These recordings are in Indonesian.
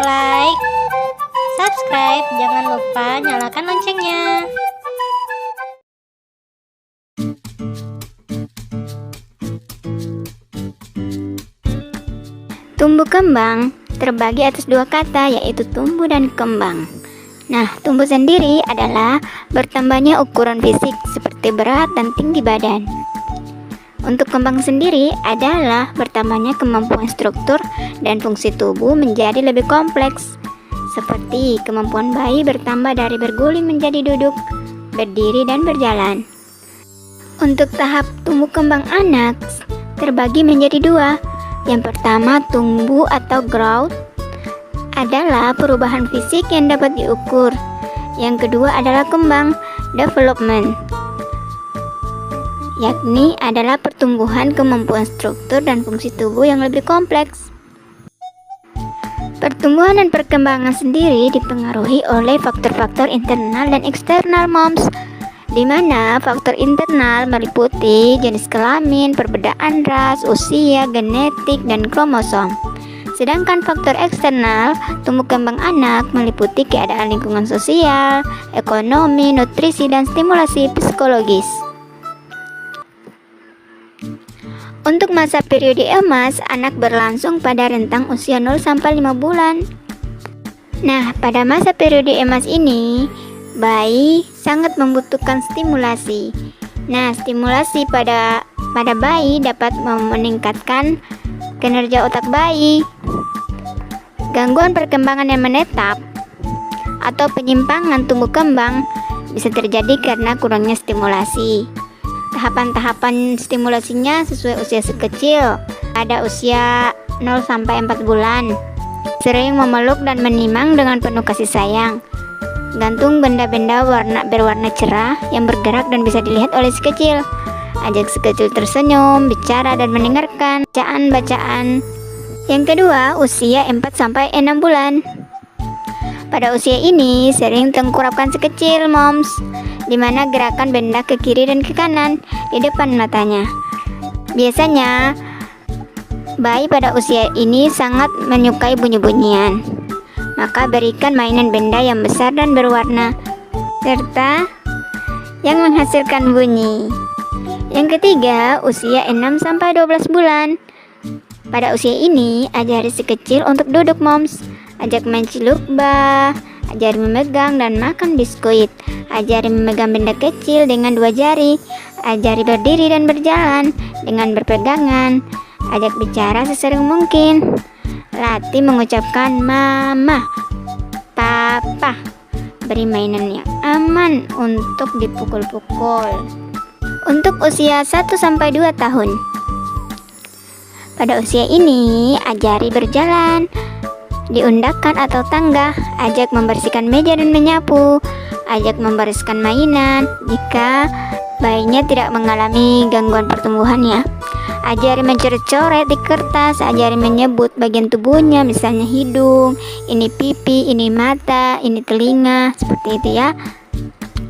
like, subscribe, jangan lupa nyalakan loncengnya. Tumbuh kembang terbagi atas dua kata, yaitu tumbuh dan kembang. Nah, tumbuh sendiri adalah bertambahnya ukuran fisik seperti berat dan tinggi badan. Untuk kembang sendiri adalah bertambahnya kemampuan struktur dan fungsi tubuh menjadi lebih kompleks, seperti kemampuan bayi bertambah dari berguling menjadi duduk, berdiri, dan berjalan. Untuk tahap tumbuh kembang anak terbagi menjadi dua. Yang pertama, tumbuh atau growth adalah perubahan fisik yang dapat diukur. Yang kedua adalah kembang, development, yakni adalah pertumbuhan kemampuan struktur dan fungsi tubuh yang lebih kompleks. Pertumbuhan dan perkembangan sendiri dipengaruhi oleh faktor-faktor internal dan eksternal, moms, di mana faktor internal meliputi jenis kelamin, perbedaan ras, usia, genetik, dan kromosom. Sedangkan faktor eksternal tumbuh kembang anak meliputi keadaan lingkungan sosial, ekonomi, nutrisi, dan stimulasi psikologis. Untuk masa periode emas, anak berlangsung pada rentang usia 0 sampai 5 bulan. Nah, pada masa periode emas ini, bayi sangat membutuhkan stimulasi. Nah, stimulasi pada bayi dapat meningkatkan kinerja otak bayi. Gangguan perkembangan yang menetap atau penyimpangan tumbuh kembang bisa terjadi karena kurangnya stimulasi. Tahapan-tahapan stimulasinya sesuai usia sekecil. Ada usia 0 sampai 4 bulan. Sering memeluk dan menimang dengan penuh kasih sayang. Gantung benda-benda berwarna cerah yang bergerak dan bisa dilihat oleh si kecil. Ajak si kecil tersenyum, bicara, dan mendengarkan bacaan-bacaan. Yang kedua, usia 4 sampai 6 bulan. Pada usia ini sering tengkurapkan si kecil, moms, di mana gerakan benda ke kiri dan ke kanan di depan matanya. Biasanya bayi pada usia ini sangat menyukai bunyi-bunyian. Maka berikan mainan benda yang besar dan berwarna serta yang menghasilkan bunyi. Yang ketiga, usia 6 sampai 12 bulan. Pada usia ini, ajari si kecil untuk duduk, moms. Ajak main cilukba, ajari memegang dan makan biskuit. Ajari memegang benda kecil dengan 2 jari. Ajari berdiri dan berjalan dengan berpegangan. Ajak bicara sesering mungkin. Latih mengucapkan mama, papa. Beri mainan yang aman untuk dipukul-pukul. Untuk usia 1 sampai 2 tahun. Pada usia ini, ajari berjalan di undakan atau tangga. Ajak membersihkan meja dan menyapu. Ajak membereskan mainan jika bayinya tidak mengalami gangguan pertumbuhannya. Ajari mencoret-coret di kertas, ajari menyebut bagian tubuhnya, misalnya hidung, ini pipi, ini mata, ini telinga, seperti itu ya.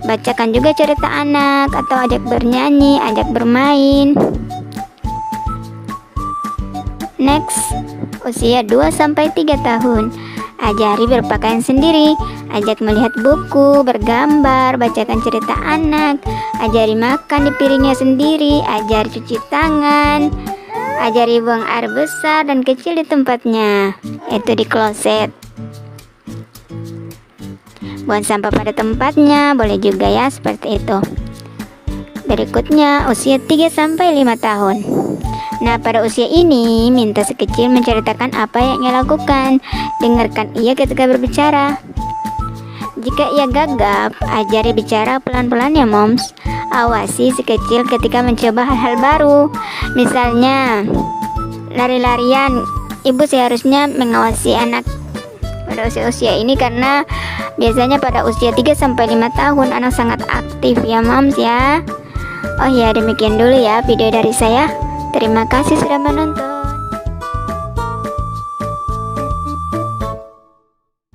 Bacakan juga cerita anak atau ajak bernyanyi, ajak bermain. Next, usia 2 sampai 3 tahun. Ajari berpakaian sendiri, ajak melihat buku, bergambar, bacakan cerita anak, ajari makan di piringnya sendiri, ajari cuci tangan, ajari buang air besar dan kecil di tempatnya, yaitu di kloset. Buang sampah pada tempatnya, boleh juga ya, seperti itu. Berikutnya, usia 3 sampai 5 tahun. Nah, pada usia ini, minta si kecil menceritakan apa yang ia lakukan. Dengarkan ia ketika berbicara. Jika ia gagap, ajari bicara pelan-pelan ya, moms. Awasi si kecil ketika mencoba hal-hal baru. Misalnya, lari-larian. Ibu seharusnya mengawasi anak pada usia-usia ini karena biasanya pada usia 3 sampai 5 tahun anak sangat aktif ya, moms ya. Oh ya, demikian dulu ya video dari saya. Terima kasih sudah menonton.